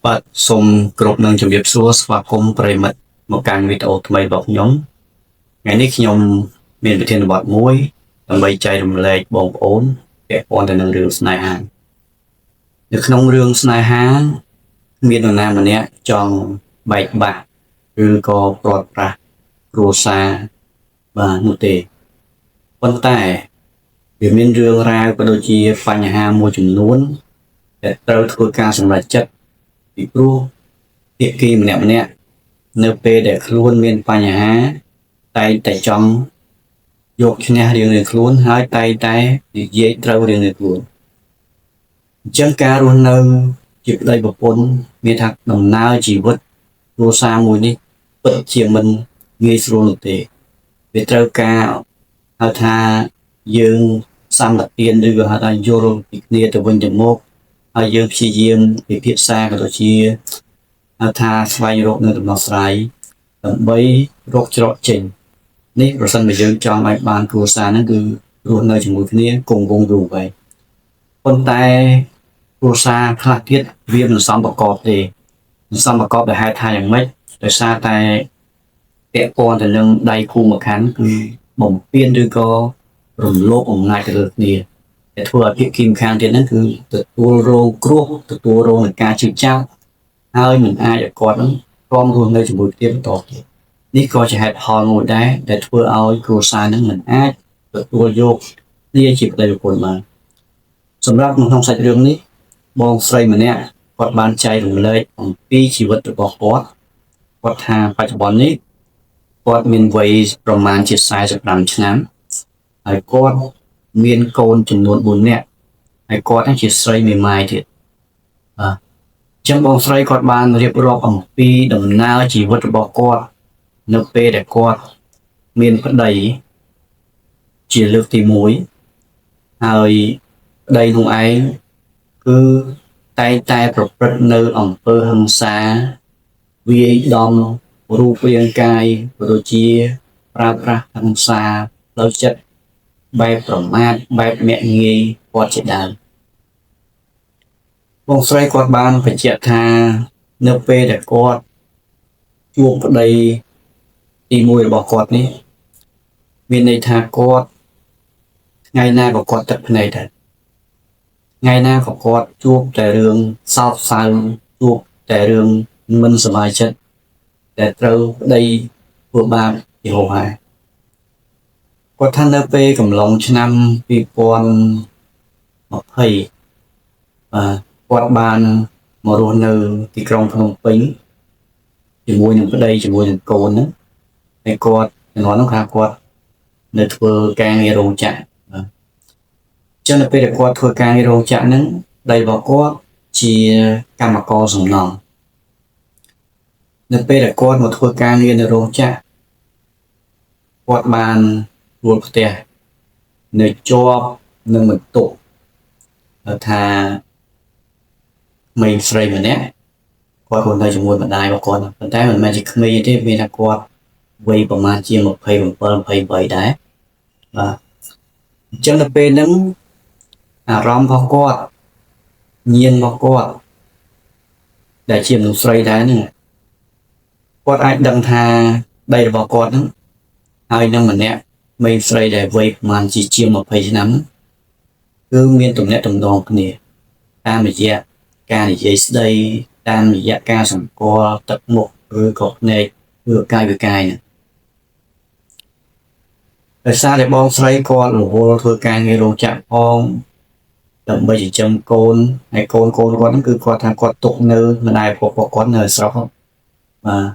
បាទសូមគ្រប់នឹងជម្រាបសួរស្វាគមន៍ប្រិមិត្តមកកាន់វីដេអូថ្មីរបស់ខ្ញុំថ្ងៃនេះខ្ញុំមានប្រធានបទមួយដើម្បីចែករំលែកបងប្អូនពាក់ព័ន្ធទៅនឹងរឿងស្នេហានៅក្នុងរឿងស្នេហាមាននរណាម្នាក់ចង់បែកបាក់ឬក៏ព្រាត់ប្រាសគ្រួសារបាទនោះទេប៉ុន្តែវាមានរឿងរ៉ាវក៏ដូចជាបញ្ហាមួយចំនួនដែលត្រូវធ្វើការសម្រេចចិត្តពីព្រោះភាគីម្នាក់នៅពេលដែលខ្លួនមានបញ្ហាតែងតែចង់យកឈ្នះរៀងៗខ្លួនហើយតែងតែនិយាយត្រូវរៀងៗខ្លួនអញ្ចឹងការរស់នៅជាប្តីប្រពន្ធមានថាដំណើរជីវិតគ្រួសារមួយនេះពិតជាមិនងាយស្រួលនោះទេវាត្រូវការហៅថាយើងសម្បទានឬក៏ហៅថាយល់ពីគ្នាទៅវិញទៅមកហើយយើងព្យាយាមពិភាក្សាក៏ដូចជាហៅថាស្វែងរកនៅដំណោះស្រាយដើម្បីរកច្រកចេញនេះប្រសិនបើយើងចង់ឲ្យបានគ្រួសារហ្នឹងគឺរស់នៅជាមួយគ្នាគង់វង្សយូរទៅប៉ុន្តែគ្រួសារខ្លះទៀតវាមិនសមប្រកបទេមិនសមប្រកបដោយហេតុថាយ៉ាងម៉េចដោយសារតែពាក់ព័ន្ធទៅនឹងដៃគូម្ខាងគឺបំពេញឬក៏រំលោភអំណាចទៅលើគ្នាតែធ្វើឲ្យភាគីម្ខាងទៀតហ្នឹងគឺទទួលរងគ្រោះទទួលរងនឹងការជឿចាប់ហើយមិនអាចឲ្យគាត់នឹងព្រមរស់នៅជាមួយគ្នាបន្តទៀតនេះក៏ជាហេតុផលមួយដែរដែលធ្វើឲ្យគ្រួសារនឹងមិនអាចទទួលយកគ្នាជាប្តីប្រពន្ធបានសម្រាប់ក្នុងសាច់រឿងនេះបងស្រីម្នាក់គាត់បានចែករំលែកអំពីជីវិតរបស់គាត់ថាបច្ចុប្បន្ននេះគាត់មានវ័យប្រមាណជា45ឆ្នាំហើយគាត់មានកូនចំនួន4នាក់ហើយគាត់ជាស្រីមេម៉ាយទៀតបាទចឹងបងស្រីគាត់បានរៀបរាប់អំពីដំណើរជីវិតរបស់គាត់នៅពេលដែលគាត់មានប្តីជាលើកទី1ហើយប្តីនោះឯងគឺតែងតែប្រព្រឹត្តនៅអំពើហិង្សាវាយដំរូបរាងកាយក៏ដូចជាប្រើប្រាស់ហិង្សាផ្លូវចិត្តបែបប្រមាថបែបមាក់ងាយគាត់ជាដើមបងស្រីគាត់បានបញ្ជាក់ថានៅពេលដែលគាត់ជួបប្តីទី1របស់គាត់នេះមានន័យថាគាត់ថ្ងៃណាក៏គាត់ទឹកភ្នែកដែរថ្ងៃណាក៏គាត់ជួបតែរឿងសោកសៅជួបតែរឿងមិនសប្បាយចិត្តដែលត្រូវប្តីធ្វើបាបជាហូរហែគាត់ថានៅពេលកំឡុងឆ្នាំ2020គាត់បានមករស់នៅទីក្រុងភ្នំពេញជាមួយនឹងប្តីជាមួយនឹងកូនហ្នឹងហើយគាត់ជំនាន់នោះថាគាត់នៅធ្វើការងាររោងចក្រចឹងនៅពេលដែលគាត់ធ្វើការងាររោងចក្រហ្នឹងប្តីរបស់គាត់ជាកម្មករសំណង់នៅពេលដែលគាត់មកធ្វើការងារនៅរោងចក្រគាត់បានជួលផ្ទះនៅជាប់នឹងបន្ទប់ថាមេស្រីម្នាក់គាត់រស់នៅជាមួយម្ដាយរបស់គាត់ប៉ុន្តែមិនមែនជាក្មេងទេមានតែគាត់វ័យប្រមាណជា27 28ដែរបាទអញ្ចឹងដល់ពេលហ្នឹងអារម្មណ៍របស់គាត់ញៀនរបស់គាត់ដែលជាមនុស្សស្រីដែរហ្នឹងគាត់អាចដឹងថាប្តីរបស់គាត់ហ្នឹងហើយនឹងម្នាក់មេស្រីដែលវ័យប្រមាណជា20ឆ្នាំគឺមានទំនាក់ទំនងគ្នាតាមរយៈការនិយាយស្ដីតាមរយៈការសម្គាល់ទឹកមុខឬក៏ភ្នែកឬកាយវិការហ្នឹងដោយសារតែបងស្រីគាត់រវល់ធ្វើការងាររោងចក្រផងដើម្បីចិញ្ចឹមកូនហើយកូនគាត់ហ្នឹងគឺគាត់ថាគាត់ទុកនៅម្ដាយឪពុកគាត់នៅស្រុកបាទ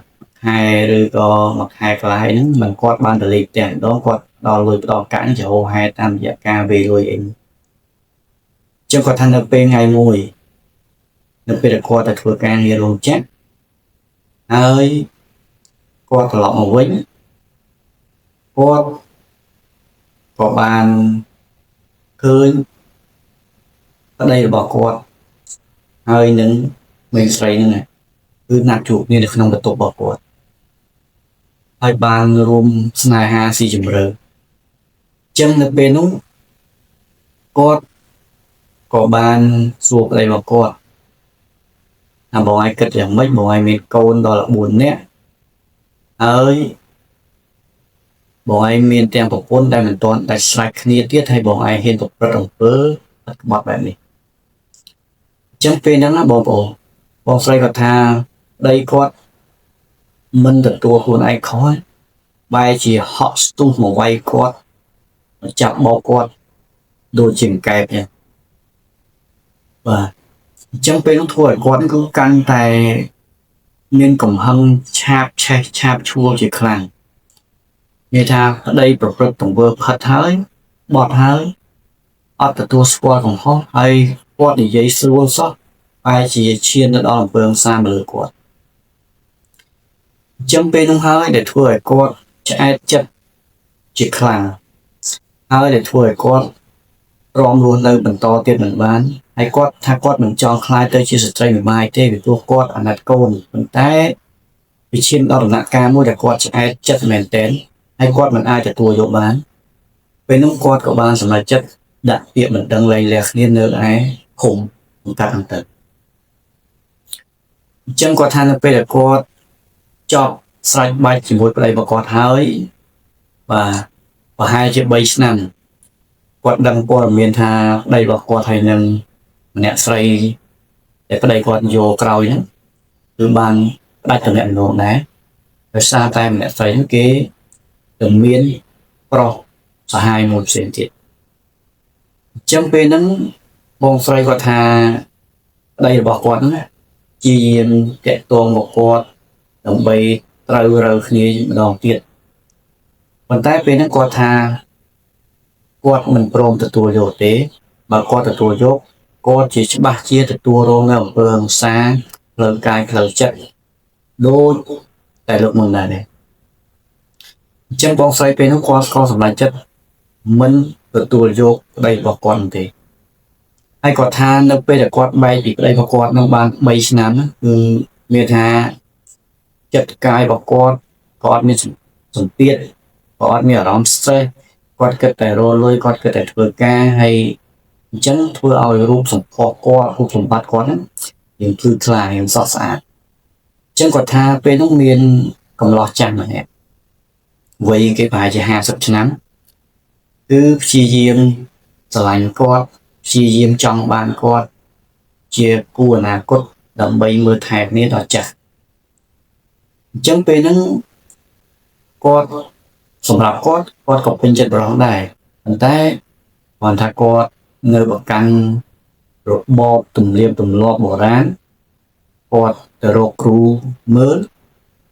ខែឬក៏មួយខែកន្លះហ្នឹងមិនគាត់បានទៅលេងផ្ទះម្ដងគាត់ដល់លុយផ្ដល់កាក់នេះជាហូរហែតាមរយៈការវេលុយអីចឹងគាត់ថានៅពេលថ្ងៃមួយនៅពេលដែលគាត់ទៅធ្វើការងាររោងចក្រហើយគាត់ត្រឡប់មកវិញគាត់ក៏បានឃើញប្តីរបស់គាត់ហើយនឹងមេស្រីហ្នឹងគឺណាត់ជួបគ្នានៅក្នុងបន្ទប់របស់គាត់ហើយបានរួមស្នេហាស៊ីជម្រៅចឹងនៅពេលនោះគាត់ក៏បានសួរប្តីរបស់គាត់ បងឯងគិតយ៉ាងម៉េចបងឯងមានកូនដល់4នាក់ហើយបងឯងមានទាំងប្រពន្ធដែលមិនទាន់ដាច់ស្រេចគ្នាទៀតហើយបងឯងហ៊ានប្រព្រឹត្តអំពើអត់ក្បត់បែបនេះអញ្ចឹងពេលហ្នឹងណាបងប្អូនបងស្រីគាត់ថាប្តីគាត់មិនទទួលខ្លួនឯងខុសបែរជាហក់ស្ទុះមកវាយគាត់មកចាប់បោកគាត់ដូចជាកែបចឹងបាទអញ្ចឹងពេលនោះធ្វើឲ្យគាត់គឺកាន់តែមានកំហឹងឆាបឆេះឆាបឈួលជាខ្លាំងនិយាយថាប្តីប្រព្រឹត្តទង្វើផិតហើយបត់ហើយអត់ទទួលស្គាល់កំហុសហើយគាត់និយាយស្រួលសោះបែរជាឈានទៅដល់អំពើហិង្សាមកលើគាត់អញ្ចឹងពេលនោះហើយដែលធ្វើឲ្យគាត់ឆ្អែតចិត្តជាខ្លាំងហើយដែលធ្វើឲ្យគាត់រំរស់នៅបន្តទៀតមិនបានហើយគាត់ថាគាត់មិនចង់ខ្លាយទៅជាស្ត្រីមេម៉ាយទេពីព្រោះគាត់អាណិតកូនប៉ុន្តែវាឈានដល់ដំណាក់កាលមួយដែលគាត់ឆ្អែតចិត្តមែនទែនហើយគាត់មិនអាចទទួលយកបានពេលនោះគាត់ក៏បានសម្រេចចិត្តដាក់ពាក្យបណ្ដឹងលែងលះគ្នានៅឯឃុំបង្កើតអង្គទៅអញ្ចឹងគាត់ថានៅពេលដែលគាត់ចប់ស្រេចបាច់ជាមួយប្តីរបស់គាត់ហើយបាទប្រហែលជា3ឆ្នាំគាត់ដឹងព័ត៌មានថាប្តីរបស់គាត់ហើយនឹងម្នាក់ស្រីដែលប្តីគាត់យកក្រោយហ្នឹងគឺបានផ្ដាច់តំណែងដែរដោយសារតែម្នាក់ស្រីហ្នឹងគេទៅមានប្រុសសហាយមួយផ្សេងទៀតអញ្ចឹងពេលហ្នឹងបងស្រីគាត់ថាប្តីរបស់គាត់ហ្នឹងជាយាមតាក់ទងមកគាត់ដើម្បីត្រូវរើគ្នាម្ដងទៀតប៉ុន្តែពេលហ្នឹងគាត់ថាគាត់មិនព្រមទទួលយកទេបើគាត់ទទួលយកគាត់ជាច្បាស់ជាទទួលរងនៅអំពើហិង្សាផ្លូវកាយផ្លូវចិត្តដូចតែលោកមុនដែរអញ្ចឹងបងស្រីពេលនោះគាត់ក៏សម្រេចចិត្តមិនទទួលយកប្តីរបស់គាត់ទេហើយគាត់ថានៅពេលដែលគាត់បែកពីប្តីរបស់គាត់នឹងបាន3ឆ្នាំគឺមានថាចិត្តកាយរបស់គាត់ក៏អត់មានសម្ពាធក៏អត់មានអារម្មណ៍ stress គាត់គិតតែរលុយគាត់គិតតែធ្វើការហើយអញ្ចឹងធ្វើឲ្យរូបសម្ផស្សគាត់រូបសម្បត្តិគាត់ហ្នឹងយើងភ្លឺថ្លាយើងស្រស់ស្អាតអញ្ចឹងគាត់ថាពេលនោះមានកំឡោះចាស់ម្នាក់វ័យគេប្រហែលជា50ឆ្នាំគឺព្យាយាមស្រឡាញ់គាត់ព្យាយាមចង់បានគាត់ជាគូអនាគតដើម្បីមើលថែគ្នាដល់ចាស់អញ្ចឹងពេលហ្នឹងគាត់សម្រាប់គាត់ក៏ពេញចិត្តប្រងដែរប៉ុន្តែគាត់ថាគាត់នៅប្រកាន់របបទំនៀមទម្លាប់បុរាណគាត់ទៅរកគ្រូមើល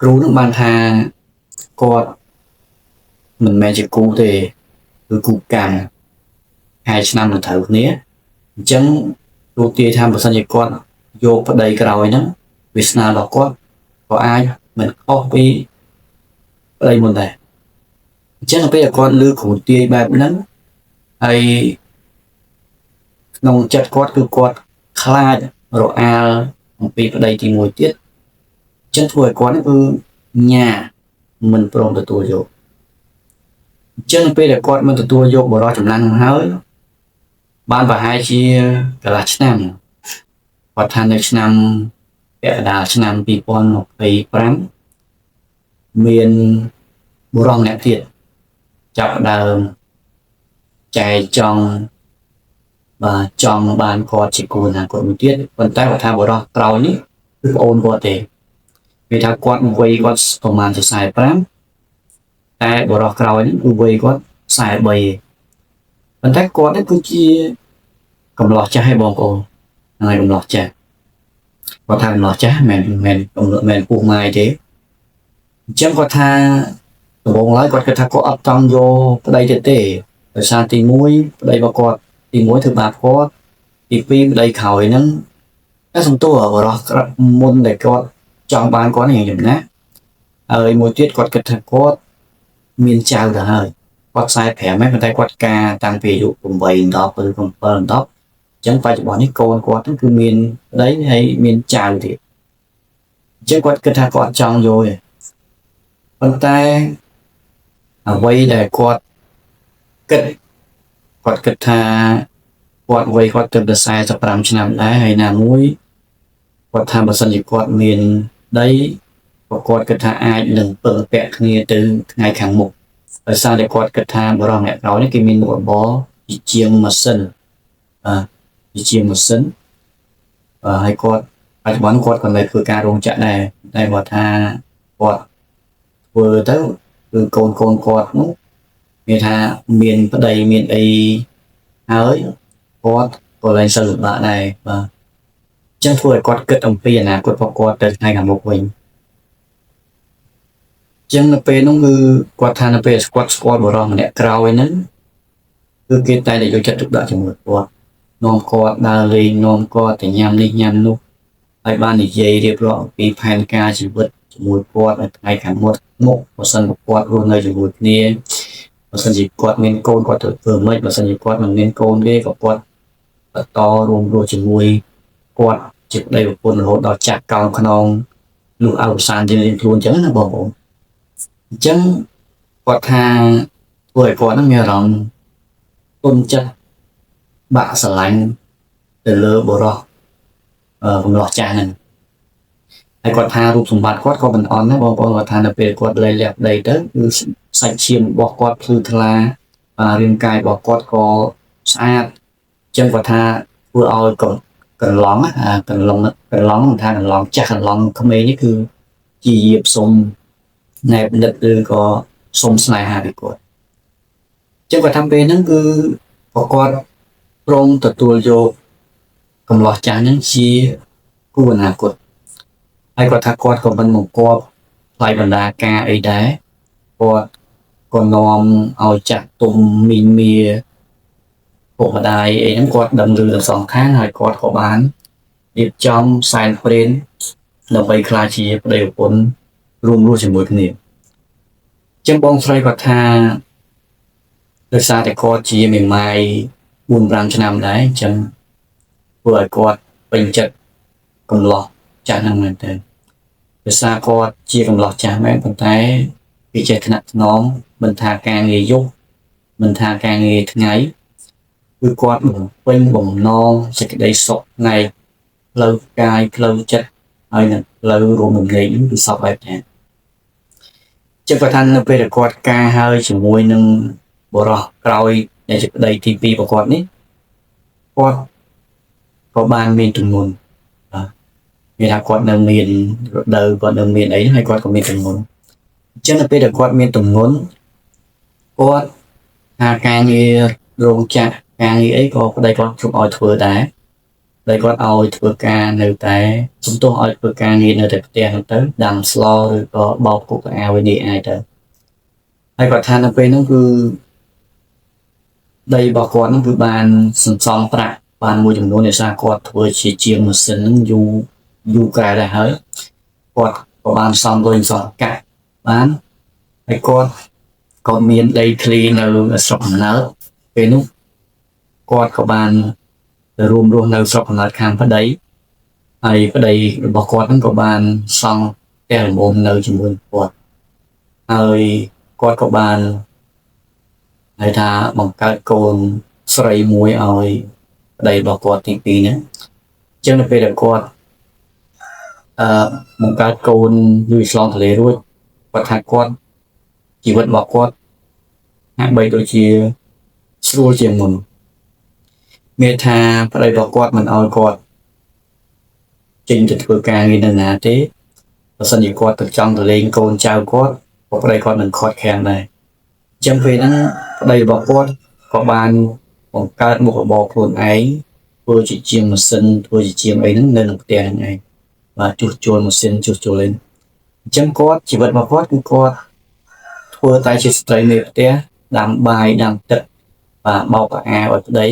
គ្រូនឹងបានថាគាត់មិនមែនជាគូទេគឺគូកម្មហើយឆ្នាំនឹងត្រូវគ្នាអញ្ចឹងទូទាយថាបើសិនជាគាត់យកប្តីក្រោយហ្នឹងវាសនារបស់គាត់ក៏អាចមិនខុសពីប្តីមុនដែរអញ្ចឹងពេលគាត់លើគ្រូទាយបែបហ្នឹងហើយក្នុងចិត្តគាត់គឺគាត់ខ្លាចរអាលអំពីប្តីទី1ទៀតអញ្ចឹងធ្វើឲ្យគាត់គឺញ៉ាមិនព្រមទទួលយកអញ្ចឹងពេលដែលគាត់មិនទទួលយកបរិសុទ្ធចម្លាំងនោះហើយបានប្រហែលជាកន្លះឆ្នាំគាត់ថានៅឆ្នាំពាក់កណ្ដាលឆ្នាំ2025មានបុរសម្នាក់ទៀតចាប់ដើមចែកចង់បានគាត់ជាគូណាគាត់មួយទៀតប៉ុន្តែគាត់ថាបុរសក្រោយនេះគឺប្អូនគាត់ទេវាថាគាត់វ័យគាត់ប្រហែលជា45តែបុរសក្រោយនេះគឺវ័យគាត់43ប៉ុន្តែគាត់នេះគឺជាកំឡោះចាស់ឯងបងប្អូនហើយកំឡោះចាស់គាត់ថាកំឡោះចាស់មិនពុះម៉ាយទេអញ្ចឹងគាត់ថាដំបូងឡើយគាត់គិតថាគាត់អត់ចង់យកប្តីទៀតទេដោយសារទី1ប្តីរបស់គាត់ទី1ធ្វើបាបគាត់ទី2ប្តីក្រោយហ្នឹងតែសំទោសបរិសុទ្ធមុនដែលគាត់ចង់បានគាត់យ៉ាងចំណាស់ហើយមួយទៀតគាត់គិតថាគាត់មានចៅទៅហើយគាត់45ហើយប៉ុន្តែគាត់ការតាំងពីអាយុ8 10ឬ7 10អញ្ចឹងបច្ចុប្បន្ននេះកូនគាត់គឺមានប្តីហើយមានចៅទៀតអញ្ចឹងគាត់គិតថាគាត់ចង់យកទេប៉ុន្តែអ្វីដែលគាត់គិតថាគាត់វ័យគាត់ទៅ45ឆ្នាំដែរហើយណាមួយ គាត់ថាបើសិនជាគាត់មានដីគាត់គិតថាអាចនឹងពឹងពាក់គ្នាទៅថ្ងៃខាងមុខដោយសារតែគាត់គិតថាបរិសុទ្ធអ្នកក្រោយនេះគេមានមុខរបរជាជាងម៉ាស៊ីនជាជាងម៉ាស៊ីនហើយគាត់បច្ចុប្បន្នគាត់ក៏នៅធ្វើការរោងចក្រដែរតែបើថាគាត់ធ្វើទៅគឺកូនគាត់នោះមានថាមានប្តីមានអីហើយគាត់ក៏លែងសូវលំបាកដែរបាទអញ្ចឹងធ្វើឲ្យគាត់គិតអំពីអនាគតរបស់គាត់ទៅថ្ងៃខាងមុខវិញអញ្ចឹងនៅពេលនោះគឺគាត់ថានៅពេលគាត់ស្គាល់បរិសុទ្ធម្នាក់ក្រោយហ្នឹងគឺគេតែយកចិត្តទុកដាក់ជាមួយគាត់នាំគាត់ដើរលេងនាំគាត់ទៅញ៉ាំនេះញ៉ាំនោះហើយបាននិយាយរៀបរាប់អំពីផែនការជីវិតជាមួយគាត់នៅថ្ងៃខាងមុខបើសិនជាគាត់រស់នៅជាមួយគ្នាបើសិនជាគាត់មានកូនគាត់ធ្វើម៉េចបើសិនជាគាត់មិនមានកូនទេក៏គាត់បន្តរួមរស់ជាមួយគាត់ជាប្តីប្រពន្ធរហូតដល់ចាស់កោងខ្នងលុះអវសានជារៀងខ្លួនអញ្ចឹងណាបងប្អូនអញ្ចឹងគាត់ថាធ្វើឲ្យគាត់មានអារម្មណ៍ទុនចិត្តបាក់ស្រឡាញ់ទៅលើបរិសុទ្ធកំឡោះចាស់ហ្នឹងហើយគាត់ថារូបសម្បត្តិគាត់ក៏មិនអន់ដែរបងប្អូនគាត់ថានៅពេលគាត់លែងលះប្តីទៅគឺសាច់ឈាមរបស់គាត់ភ្លឺថ្លារាងកាយរបស់គាត់ក៏ស្អាតអញ្ចឹងគាត់ថាធ្វើឲ្យកន្លងថាកន្លងចាស់កន្លងក្មេងនេះគឺជាយាបសុំណែបនិតឬក៏សុំស្នេហាពីគាត់អញ្ចឹងគាត់ថាពេលហ្នឹងគឺគាត់ព្រមទទួលយកកំឡោះចាស់ហ្នឹងជាគូអនាគតហើយគាត់ថាគាត់ក៏មិនបង្គាប់ថ្លៃបណ្ដាការអីដែរគាត់ក៏នាំឲ្យចាក់ទុំមីងមាពុកម្ដាយអីហ្នឹងគាត់ដឹងឮទាំងសងខាងហើយគាត់ក៏បានរៀបចំសែនព្រេនដើម្បីក្លាយជាប្តីប្រពន្ធរួមរស់ជាមួយគ្នាអញ្ចឹងបងស្រីគាត់ថាដោយសារតែគាត់ជាមេម៉ាយ 4-5 ឆ្នាំដែរអញ្ចឹងធ្វើឲ្យគាត់ពេញចិត្តកំឡោះចាស់ហ្នឹងមែនទែនដោយសារគាត់ជាកំឡោះចាស់មែនប៉ុន្តែវាចេះថ្នាក់ថ្នមមិនថាការងារយប់មិនថាការងារថ្ងៃគឺគាត់បំពេញបំណងសេចក្តីសុខផ្នែកផ្លូវកាយផ្លូវចិត្តហើយនឹងផ្លូវរួមរំលែកគឺសពបែបណាចឹងគាត់ថានៅពេលដែលគាត់ការហើយជាមួយនឹងបរិសុទ្ធក្រោយដែលជាប្តីទី2របស់គាត់នេះគាត់ក៏បានមានទម្ងន់មានថាគាត់នៅមានរដូវគាត់នៅមានអីហើយគាត់ក៏មានទម្ងន់អញ្ចឹងនៅពេលដែលគាត់មានទម្ងន់គាត់ថាការងាររោងចក្រការងារអីក៏ប្តីគាត់ជប់ឲ្យធ្វើដែរប្តីគាត់ឲ្យធ្វើការនៅតែសំទោសឲ្យធ្វើការងារនៅតែផ្ទះហ្នឹងទៅដាំស្លឬក៏បោកគក់អាវនេះអាចទៅហើយគាត់ថានៅពេលហ្នឹងគឺដីរបស់គាត់ហ្នឹងគឺបានសន្សំប្រាក់បានមួយចំនួនដោយសារគាត់ធ្វើជាងម៉ាស៊ីនហ្នឹងយូរក្រែដែរហើយគាត់ក៏បានសំលុយសងកាក់បានហើយគាត់ក៏មានដីធ្លីនៅស្រុកកំណើតពេលនោះគាត់ក៏បានទៅរួមរស់នៅស្រុកកំណើតខាងប្តីហើយប្តីរបស់គាត់ហ្នឹងក៏បានសង់ផ្ទះលំអមនៅជាមួយគាត់ហើយគាត់ក៏បានហើយថាបង្កើតកូនស្រីមួយឲ្យប្តីរបស់គាត់ទី2ហ្នឹងអញ្ចឹងនៅពេលដែលគាត់បង្កើតកូនយូរឆ្លងទន្លេរួចគាត់ថាគាត់ជីវិតរបស់គាត់ហាក់បីដូចជាស្រួលជាងមុនមានថាប្តីរបស់គាត់មិនឲ្យគាត់ចេញទៅធ្វើការងារនៅណាទេបើសិនជាគាត់ទៅចង់ទៅលេងកូនចៅគាត់ប្តីគាត់នឹងខាត់ខាំងដែរអញ្ចឹងពេលហ្នឹងប្តីរបស់គាត់ក៏បានបង្កើតមុខរបរខ្លួនឯងធ្វើជាងម៉ាស៊ីនធ្វើជាងអីហ្នឹងនៅក្នុងផ្ទះហ្នឹងឯងបាទជួសជុលម៉ាស៊ីនជួសជុលលេងអញ្ចឹងគាត់ជីវិតរបស់គាត់គឺគាត់ធ្វើតែជាស្ត្រីមេផ្ទះដាំបាយដាំទឹកបាទបោកអាវឲ្យប្តី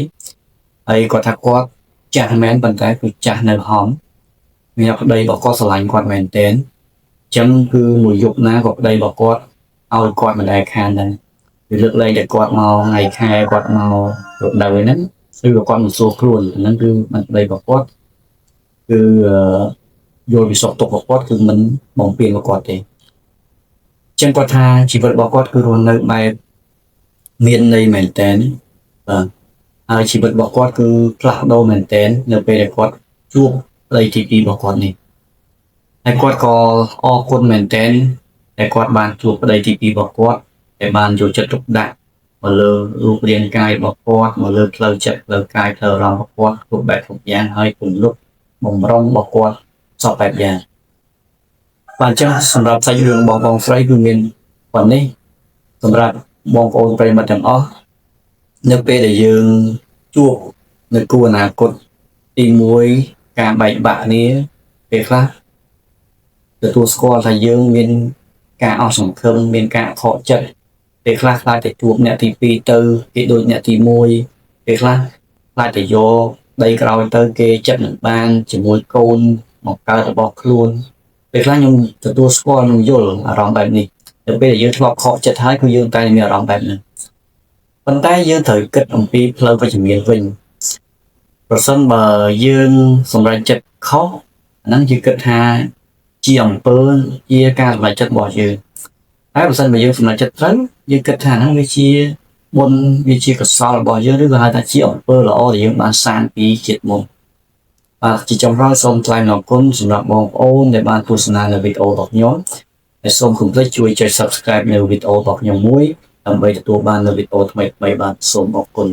ហើយគាត់ថាគាត់ចាស់មែនប៉ុន្តែគឺចាស់នៅហំមានប្តីរបស់គាត់ស្រឡាញ់គាត់មែនទែនអញ្ចឹងគឺមួយយប់ណាក៏ប្តីរបស់គាត់ឲ្យគាត់មិនដែលខានដែរវាលើកលែងតែគាត់មកថ្ងៃខែគាត់មករដូវហ្នឹងឬក៏គាត់មិនសួរខ្លួនហ្នឹងគឺមិនប្តីរបស់គាត់គឺយល់ពីសុខទុក្ខរបស់គាត់គឺមិនបំពេញរបស់គាត់ទេអញ្ចឹងគាត់ថាជីវិតរបស់គាត់គឺរស់នៅបែបមានន័យមែនទែនបាទហើយជីវិតរបស់គាត់គឺផ្លាស់ប្ដូរមែនទែននៅពេលដែលគាត់ជួប ប្តីទី2របស់គាត់នេះហើយគាត់ក៏អរគុណមែនទែនដែលគាត់បានជួបប្តីទី2របស់គាត់ដែលបានយកចិត្តទុកដាក់មកលើរូបរាងកាយរបស់គាត់មកលើផ្លូវចិត្តផ្លូវកាយផ្លូវអារម្មណ៍របស់គាត់គ្រប់បែបគ្រប់យ៉ាងហើយពន្លត់បំរុងរបស់គាត់សពបែបយ៉ាងបាទអញ្ចឹងសម្រាប់សាច់រឿងបងស្រីគឺមានប៉ុណ្នេះសម្រាប់បងប្អូនប្រិយមិត្តទាំងអស់នៅពេលដែលយើងជួបនៅគូអនាគតទី1ការបែកបាក់គ្នាពេលខ្លះទទួលស្គាល់ថាយើងមានការអស់សង្ឃឹមមានការខកចិត្តពេលខ្លះខ្លាចតែជួបអ្នកទី2ទៅគេដូចអ្នកទី1ពេលខ្លះខ្លាចតែយកដីក្រោយទៅគេចិត្តមិនបានជាមួយកូនមកកើតរបស់ខ្លួនពេលខ្លះខ្ញុំទទួលស្គាល់នឹងយល់អារម្មណ៍បែបនេះទៅពេលដែលយើងធ្លាប់ខកចិត្តហើយគឺយើងតែមានអារម្មណ៍បែបហ្នឹងប៉ុន្តែយើងត្រូវគិតអំពីផ្លូវវិជ្ជមានវិញប្រសិនបើយើងសម្រេចចិត្តខុសអាហ្នឹងយើងគិតថាជាអំពើជាការសម្រេចចិត្តរបស់យើងហើយបើសិនបើយើងសម្រេចចិត្តត្រូវយើងគិតថាហ្នឹងវាជាបុណ្យវាជាកុសលរបស់យើងឬក៏ហៅថាជាអំពើល្អដែលយើងបានសាងពីជាតិមុនបាទជាចុងក្រោយសូមថ្លែងអរគុណសម្រាប់បងប្អូនដែលបានទស្សនានៅវីដេអូរបស់ខ្ញុំហើយសូមកុំភ្លេចជួយចុច Subscribe នៅវីដេអូរបស់ខ្ញុំមួយដើម្បីទទួលបាននៅវីដេអូថ្មីៗបាទសូមអរគុណ